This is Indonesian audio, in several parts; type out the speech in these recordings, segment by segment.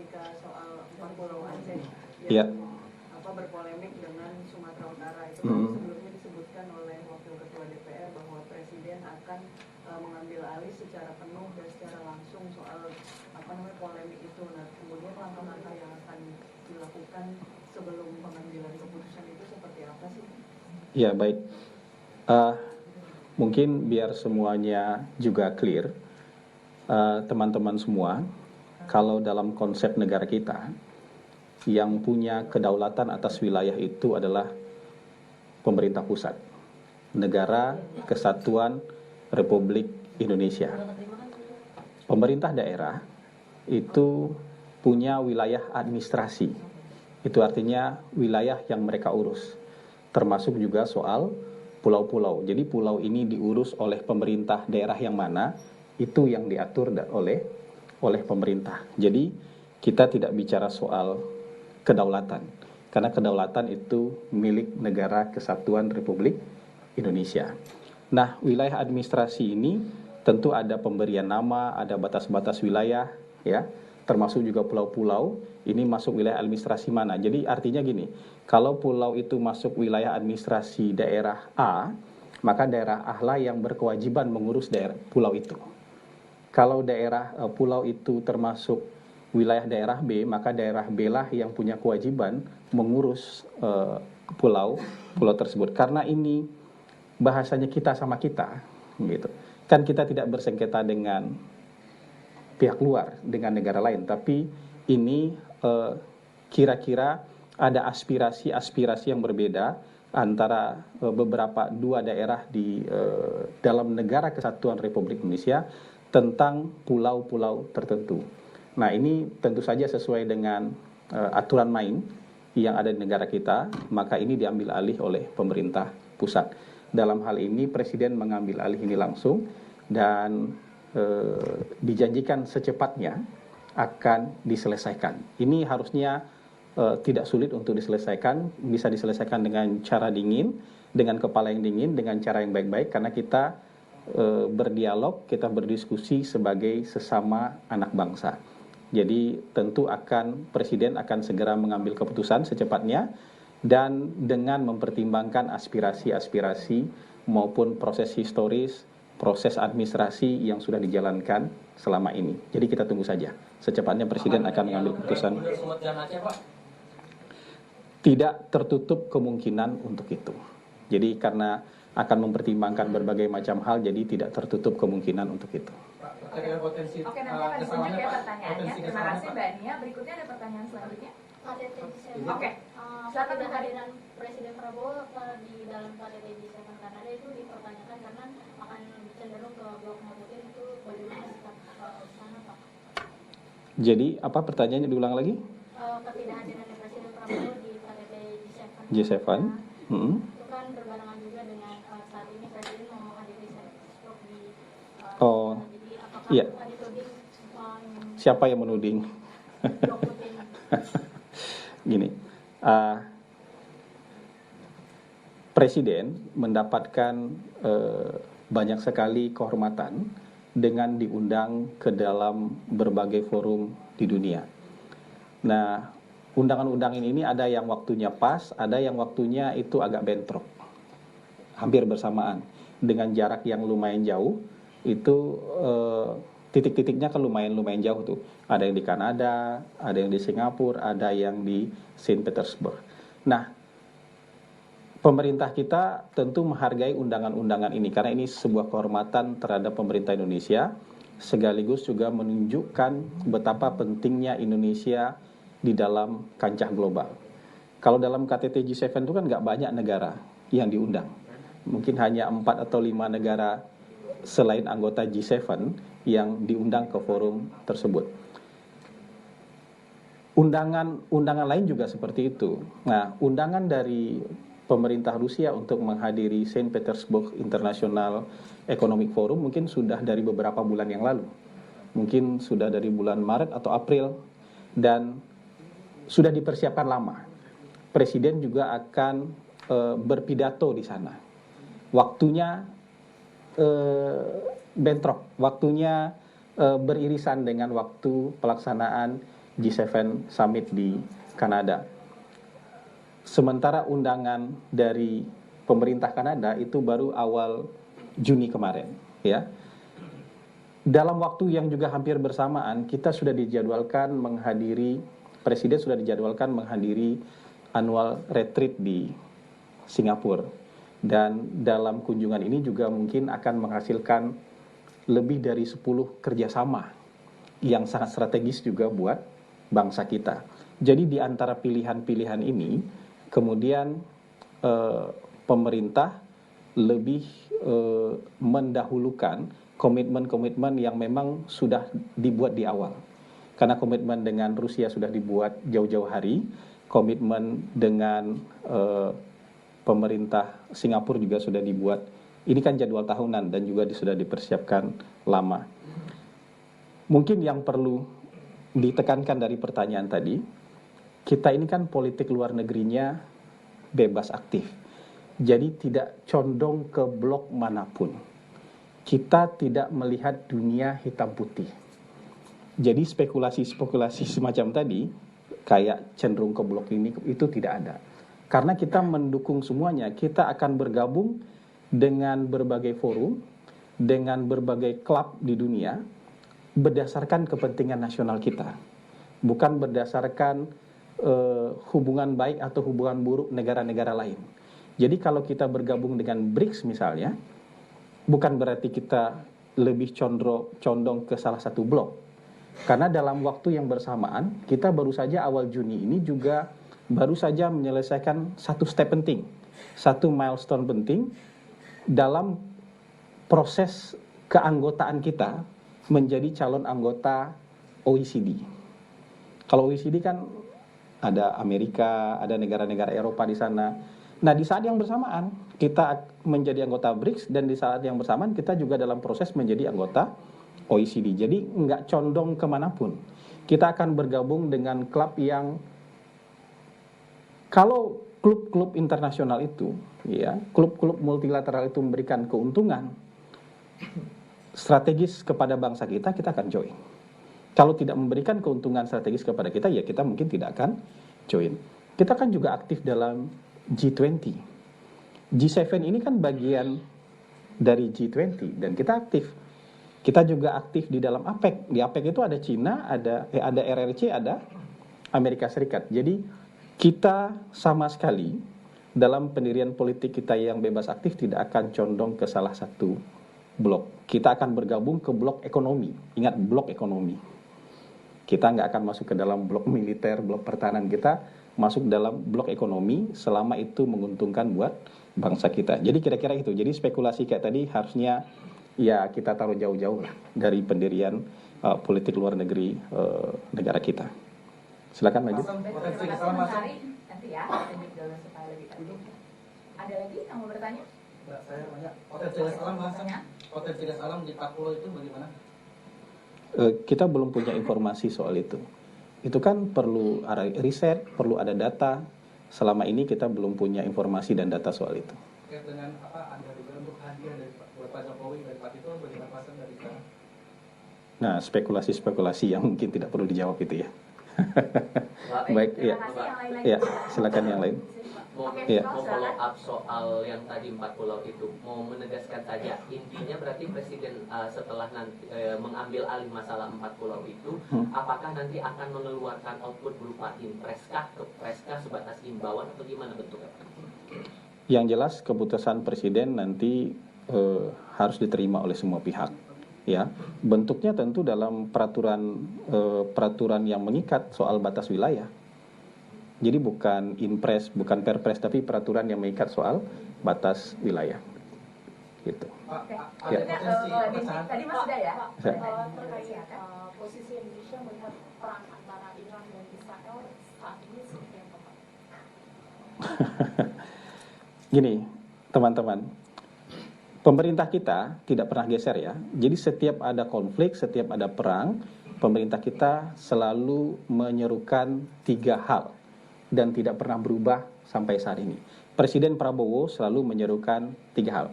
ketika soal Pulau Aceh Iya. yang berpolemik dengan Sumatera Utara itu kan sebelumnya disebutkan oleh Wakil Ketua DPR bahwa Presiden akan mengambil alih secara penuh dan secara langsung soal polemik itu. Nah, kemudian langkah-langkah yang akan dilakukan sebelum pengambilan keputusan itu seperti apa sih? Ya, baik. Mungkin biar semuanya juga clear, teman-teman semua, kalau dalam konsep negara kita, yang punya kedaulatan atas wilayah itu adalah pemerintah pusat, Negara Kesatuan Republik Indonesia. Pemerintah daerah itu punya wilayah administrasi, itu artinya wilayah yang mereka urus, termasuk juga soal pulau-pulau. Jadi pulau ini diurus oleh pemerintah daerah yang mana, itu yang diatur oleh pemerintah. Jadi kita tidak bicara soal kedaulatan, karena kedaulatan itu milik Negara Kesatuan Republik Indonesia. Nah, wilayah administrasi ini tentu ada pemberian nama, ada batas-batas wilayah, ya, termasuk juga pulau-pulau. Ini masuk wilayah administrasi mana? Jadi artinya gini, kalau pulau itu masuk wilayah administrasi daerah A, maka daerah A lah yang berkewajiban mengurus daerah pulau itu. Kalau daerah pulau itu termasuk wilayah daerah B, maka daerah B lah yang punya kewajiban mengurus pulau tersebut. Karena ini bahasanya kita sama kita, gitu. Kan kita tidak bersengketa dengan pihak luar, dengan negara lain, tapi ini kira-kira ada aspirasi-aspirasi yang berbeda antara beberapa dua daerah di dalam Negara Kesatuan Republik Indonesia tentang pulau-pulau tertentu. Nah, ini tentu saja sesuai dengan aturan main yang ada di negara kita, maka ini diambil alih oleh pemerintah pusat. Dalam hal ini Presiden mengambil alih ini langsung dan dijanjikan secepatnya akan diselesaikan. Ini harusnya tidak sulit untuk diselesaikan, bisa diselesaikan dengan cara dingin, dengan kepala yang dingin, dengan cara yang baik-baik, karena kita berdialog, kita berdiskusi sebagai sesama anak bangsa. Jadi tentu Presiden akan segera mengambil keputusan secepatnya dan dengan mempertimbangkan aspirasi-aspirasi maupun proses historis, proses administrasi yang sudah dijalankan selama ini. Jadi kita tunggu saja. Secepatnya Presiden akan mengambil keputusan. Tidak tertutup kemungkinan untuk itu. Jadi karena akan mempertimbangkan berbagai macam hal, jadi tidak tertutup kemungkinan untuk itu. Oke, nanti akan dilanjut ya pertanyaannya. Terima kasih Mbak Nia. Berikutnya ada pertanyaan selanjutnya. Oke. Silakan kehadiran Presiden Prabowo di dalam KTT G7 Kanada itu dipertanyakan karena akan cenderung ke blok Putin, itu bagaimana sikap sana Pak? Jadi apa pertanyaannya, diulang lagi? Ketidakhadiran Presiden Prabowo di KTT G7. G7. Itu kan berbarengan juga dengan saat ini Presiden mau menghadiri blok di jadi apakah iya. akan dituding Siapa yang menuding? blok Putin? Gini, Presiden mendapatkan banyak sekali kehormatan dengan diundang ke dalam berbagai forum di dunia. Nah, undangan-undangan ini ada yang waktunya pas, ada yang waktunya itu agak bentrok, hampir bersamaan, dengan jarak yang lumayan jauh. Itu titik-titiknya kan lumayan jauh tuh. Ada yang di Kanada, ada yang di Singapura, ada yang di Saint Petersburg. Nah, pemerintah kita tentu menghargai undangan-undangan ini karena ini sebuah kehormatan terhadap pemerintah Indonesia, sekaligus juga menunjukkan betapa pentingnya Indonesia di dalam kancah global. Kalau dalam KTT G7 itu kan nggak banyak negara yang diundang. Mungkin hanya 4 atau 5 negara selain anggota G7 yang diundang ke forum tersebut. Undangan lain juga seperti itu. Nah, undangan dari pemerintah Rusia untuk menghadiri Saint Petersburg International Economic Forum mungkin sudah dari beberapa bulan yang lalu. Mungkin sudah dari bulan Maret atau April dan sudah dipersiapkan lama. Presiden juga akan berpidato di sana. Waktunya bentrok, waktunya beririsan dengan waktu pelaksanaan G7 Summit di Kanada. Sementara undangan dari pemerintah Kanada itu baru awal Juni kemarin, ya. Dalam waktu yang juga hampir bersamaan, kita sudah dijadwalkan menghadiri, Presiden sudah dijadwalkan menghadiri annual retreat di Singapura. Dan dalam kunjungan ini juga mungkin akan menghasilkan lebih dari 10 kerjasama yang sangat strategis juga buat bangsa kita. Jadi di antara pilihan-pilihan ini, kemudian pemerintah lebih mendahulukan komitmen-komitmen yang memang sudah dibuat di awal. Karena komitmen dengan Rusia sudah dibuat jauh-jauh hari, komitmen dengan pemerintah Singapura juga sudah dibuat. Ini kan jadwal tahunan dan juga sudah dipersiapkan lama. Mungkin yang perlu ditekankan dari pertanyaan tadi, kita ini kan politik luar negerinya bebas aktif. Jadi tidak condong ke blok manapun. Kita tidak melihat dunia hitam putih. Jadi spekulasi-spekulasi semacam tadi, kayak cenderung ke blok ini, itu tidak ada. Karena kita mendukung semuanya, kita akan bergabung dengan berbagai forum, dengan berbagai klub di dunia, berdasarkan kepentingan nasional kita. Bukan berdasarkan hubungan baik atau hubungan buruk negara-negara lain. Jadi kalau kita bergabung dengan BRICS misalnya, bukan berarti kita lebih condong ke salah satu blok. Karena dalam waktu yang bersamaan, kita baru saja awal Juni ini juga baru saja menyelesaikan satu step penting, satu milestone penting dalam proses keanggotaan kita menjadi calon anggota OECD. Kalau OECD kan ada Amerika, ada negara-negara Eropa di sana. Nah, di saat yang bersamaan kita menjadi anggota BRICS dan di saat yang bersamaan kita juga dalam proses menjadi anggota OECD. Jadi nggak condong kemanapun. Kita akan bergabung dengan klub yang, kalau klub-klub internasional itu, ya, klub-klub multilateral itu memberikan keuntungan strategis kepada bangsa kita, kita akan join. Kalau tidak memberikan keuntungan strategis kepada kita, ya kita mungkin tidak akan join. Kita kan juga aktif dalam G20. G7 ini kan bagian dari G20 dan kita aktif. Kita juga aktif di dalam APEC. Di APEC itu ada Cina, ada RRC, ada Amerika Serikat. Jadi kita sama sekali dalam pendirian politik kita yang bebas aktif tidak akan condong ke salah satu blok. Kita akan bergabung ke blok ekonomi. Ingat, blok ekonomi. Kita nggak akan masuk ke dalam blok militer, blok pertahanan. Kita masuk dalam blok ekonomi selama itu menguntungkan buat bangsa kita. Jadi kira-kira itu. Jadi spekulasi kayak tadi harusnya ya kita taruh jauh-jauh lah dari pendirian politik luar negeri negara kita. Silakan maju. Nanti ya, lanjut dulu supaya lebih terbuka. Ada lagi yang mau bertanya? Saya tanya, potensi gas alam di Papua itu bagaimana? Kita belum punya informasi soal itu. Itu kan perlu riset, perlu ada data. Selama ini kita belum punya informasi dan data soal itu. Terkait dengan apa ada bentuk hadiah dari Pak Jokowi dari Pak Tito, bagaimana pasan dari sana? Nah, spekulasi-spekulasi yang mungkin tidak perlu dijawab itu ya. Baik, ya. Ya, silakan yang lain. Mau Ya. follow up soal yang tadi 4 pulau itu, mau menegaskan saja intinya berarti presiden setelah nanti mengambil alih masalah 4 pulau itu, apakah nanti akan mengeluarkan output berupa impreskah, kepreskah sebatas imbauan atau gimana bentuknya? Yang jelas keputusan presiden nanti harus diterima oleh semua pihak. Ya, bentuknya tentu dalam peraturan yang mengikat soal batas wilayah. Jadi bukan impres, bukan perpres, tapi peraturan yang mengikat soal batas wilayah. Gitu. Ya. Tadi Mas sudah ya? Terkait posisi Indonesia melihat perang antara Iran dan Israel saat ini seperti apa, Pak? Gini, teman-teman. Pemerintah kita tidak pernah geser ya. Jadi setiap ada konflik, setiap ada perang, pemerintah kita selalu menyerukan 3 hal dan tidak pernah berubah sampai saat ini. Presiden Prabowo selalu menyerukan 3 hal.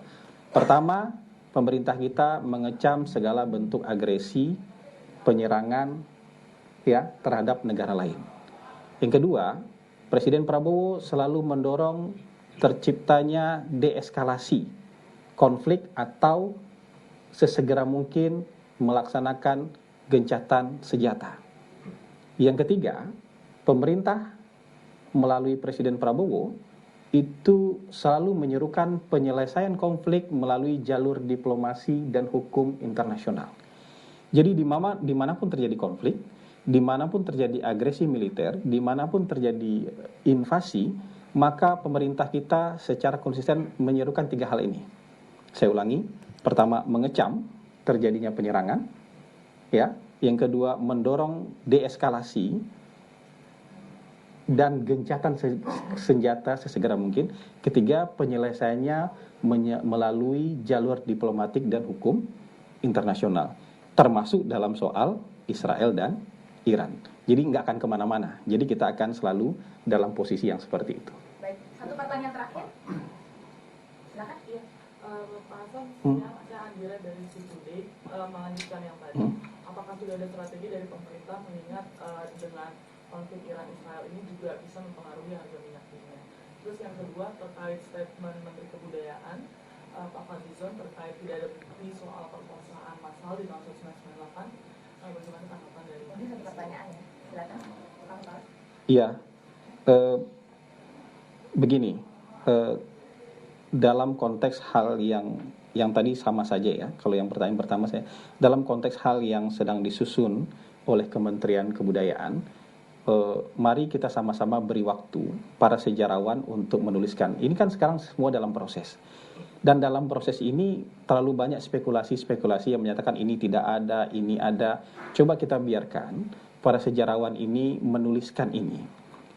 Pertama, pemerintah kita mengecam segala bentuk agresi, penyerangan ya terhadap negara lain. Yang kedua, Presiden Prabowo selalu mendorong terciptanya deeskalasi konflik atau sesegera mungkin melaksanakan gencatan senjata. Yang ketiga, pemerintah melalui Presiden Prabowo itu selalu menyerukan penyelesaian konflik melalui jalur diplomasi dan hukum internasional. Jadi dimanapun terjadi konflik, dimanapun terjadi agresi militer, dimanapun terjadi invasi, maka pemerintah kita secara konsisten menyerukan 3 hal ini. Saya ulangi, pertama mengecam terjadinya penyerangan, ya. Yang kedua mendorong deeskalasi dan gencatan senjata sesegera mungkin. Ketiga, penyelesaiannya melalui jalur diplomatik dan hukum internasional, termasuk dalam soal Israel dan Iran. Jadi nggak akan kemana-mana. Jadi kita akan selalu dalam posisi yang seperti itu. Baik, satu pertanyaan terakhir. Silakan. Iya. Pak Hasan, saya Andira dari C2Day melanjutkan yang tadi. Apakah sudah ada strategi dari pemerintah mengingat dengan konflik Iran-Israel ini juga bisa mempengaruhi harga minyak dunia? Terus yang kedua terkait statement Menteri Kebudayaan Pak Fadlizon terkait tidak ada bukti soal perkosaan massal di tahun 1998, bagaimana tanggapan dari Ini satu pertanyaan ya. Silakan. Pak. Iya, begini, dalam konteks hal yang tadi sama saja ya. Kalau yang pertanyaan pertama saya, dalam konteks hal yang sedang disusun oleh Kementerian Kebudayaan, mari kita sama-sama beri waktu para sejarawan untuk menuliskan. Ini kan sekarang semua dalam proses. Dan dalam proses ini terlalu banyak spekulasi-spekulasi yang menyatakan ini tidak ada, ini ada. Coba kita biarkan para sejarawan ini menuliskan ini.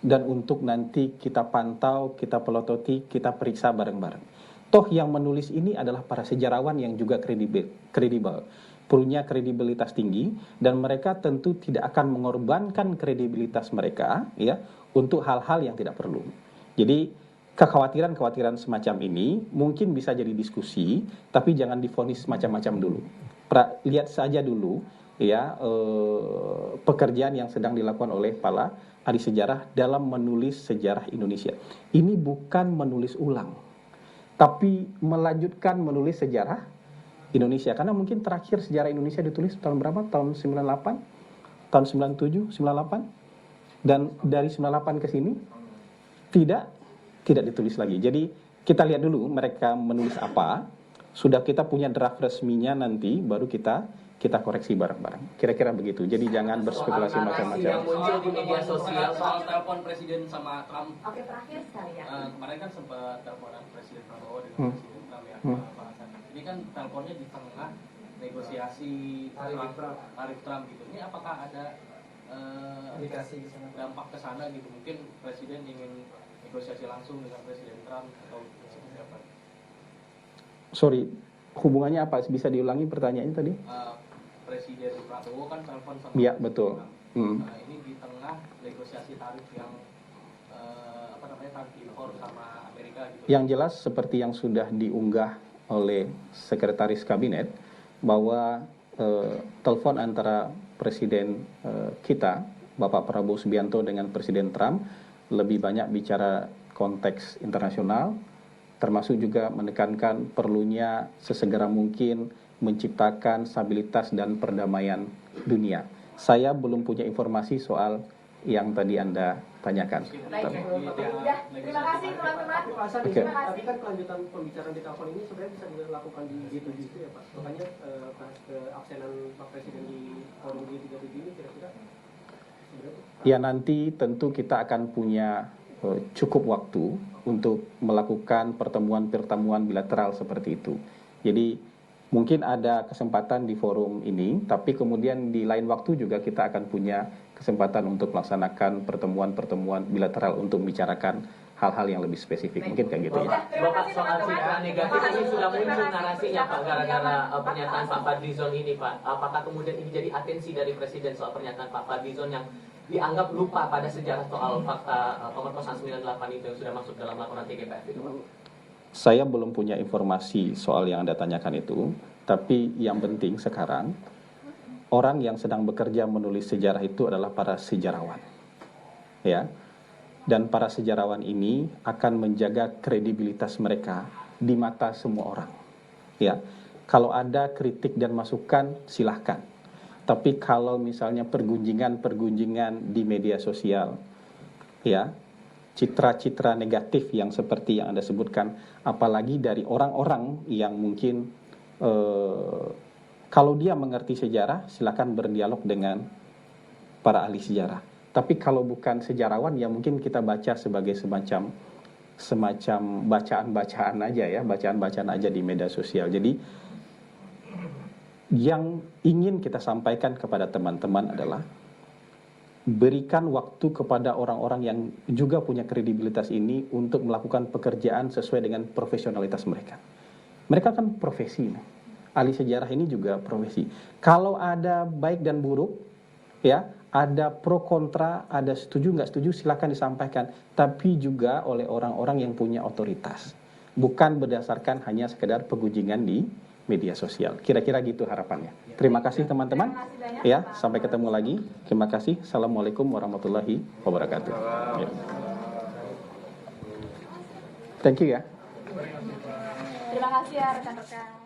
Dan untuk nanti kita pantau, kita pelototi, kita periksa bareng-bareng. Toh yang menulis ini adalah para sejarawan yang juga kredibel, punya kredibilitas tinggi, dan mereka tentu tidak akan mengorbankan kredibilitas mereka ya untuk hal-hal yang tidak perlu. Jadi kekhawatiran-kekhawatiran semacam ini mungkin bisa jadi diskusi, tapi jangan divonis macam-macam dulu. Lihat saja dulu ya pekerjaan yang sedang dilakukan oleh para ahli sejarah dalam menulis sejarah Indonesia. Ini bukan menulis ulang, tapi melanjutkan menulis sejarah Indonesia. Karena mungkin terakhir sejarah Indonesia ditulis tahun berapa? Tahun 98, tahun 97, 98. Dan dari 98 ke sini tidak ditulis lagi. Jadi kita lihat dulu mereka menulis apa. Sudah kita punya draft resminya, nanti baru kita koreksi bareng-bareng. Kira-kira begitu. Jadi jangan berspekulasi macam-macam. Yang muncul di media sosial soal telepon Presiden sama Trump. Oke, terakhir sekali ya. Kemarin kan sempat teleponan Presiden Prabowo dengan Presiden Trump ya, Pak Hasan. Ini kan teleponnya di tengah negosiasi tarif Trump gitu. Ini apakah ada indikasi dampak ke sana gitu? Mungkin Presiden ingin negosiasi langsung dengan Presiden Trump atau seperti apa? Sorry, hubungannya apa? Bisa diulangi pertanyaannya tadi? Presiden Prabowo kan telepon sama. Iya, betul. Ini di tengah negosiasi tarif yang tarif impor sama Amerika gitu. Yang jelas seperti yang sudah diunggah oleh Sekretaris Kabinet bahwa telepon antara Presiden kita Bapak Prabowo Subianto dengan Presiden Trump lebih banyak bicara konteks internasional, termasuk juga menekankan perlunya sesegera mungkin menciptakan stabilitas dan perdamaian dunia. Saya belum punya informasi soal yang tadi Anda tanyakan. Baik, terima kasih teman-teman. Tapi kan kelanjutan pembicaraan di telepon ini sebenarnya bisa dilakukan di G7 itu ya Pak. Makanya keabsenan Pak Presiden di forum G37 ini kira-kira ya nanti tentu kita akan punya cukup waktu untuk melakukan pertemuan-pertemuan bilateral seperti itu. Jadi mungkin ada kesempatan di forum ini, tapi kemudian di lain waktu juga kita akan punya kesempatan untuk melaksanakan pertemuan-pertemuan bilateral untuk membicarakan hal-hal yang lebih spesifik. Mungkin kayak gitu ya. Bapak, soal citra negatif ini sudah muncul narasinya Pak, gara-gara pernyataan Pak Fadlizon ini Pak. Apakah kemudian ini jadi atensi dari Presiden soal pernyataan Pak Fadlizon yang dianggap lupa pada sejarah soal fakta pemerkosaan 98 itu yang sudah masuk dalam laporan TGPF itu Pak? Saya belum punya informasi soal yang Anda tanyakan itu, tapi yang penting sekarang orang yang sedang bekerja menulis sejarah itu adalah para sejarawan. Ya. Dan para sejarawan ini akan menjaga kredibilitas mereka di mata semua orang. Ya. Kalau ada kritik dan masukan, silahkan. Tapi kalau misalnya pergunjingan di media sosial, ya, citra-citra negatif yang seperti yang Anda sebutkan, apalagi dari orang-orang yang mungkin kalau dia mengerti sejarah, silakan berdialog dengan para ahli sejarah. Tapi kalau bukan sejarawan, ya mungkin kita baca sebagai semacam bacaan-bacaan aja ya, bacaan-bacaan aja di media sosial. Jadi yang ingin kita sampaikan kepada teman-teman adalah berikan waktu kepada orang-orang yang juga punya kredibilitas ini untuk melakukan pekerjaan sesuai dengan profesionalitas mereka. Mereka kan profesi, ahli sejarah ini juga profesi. Kalau ada baik dan buruk, ya, ada pro kontra, ada setuju nggak setuju, silakan disampaikan. Tapi juga oleh orang-orang yang punya otoritas, bukan berdasarkan hanya sekedar pegunjingan di media sosial. Kira-kira gitu harapannya. Terima kasih teman-teman. Ya, sampai ketemu lagi. Terima kasih. Assalamualaikum warahmatullahi wabarakatuh. Ya. Thank you ya. Terima kasih ya rekan-rekan.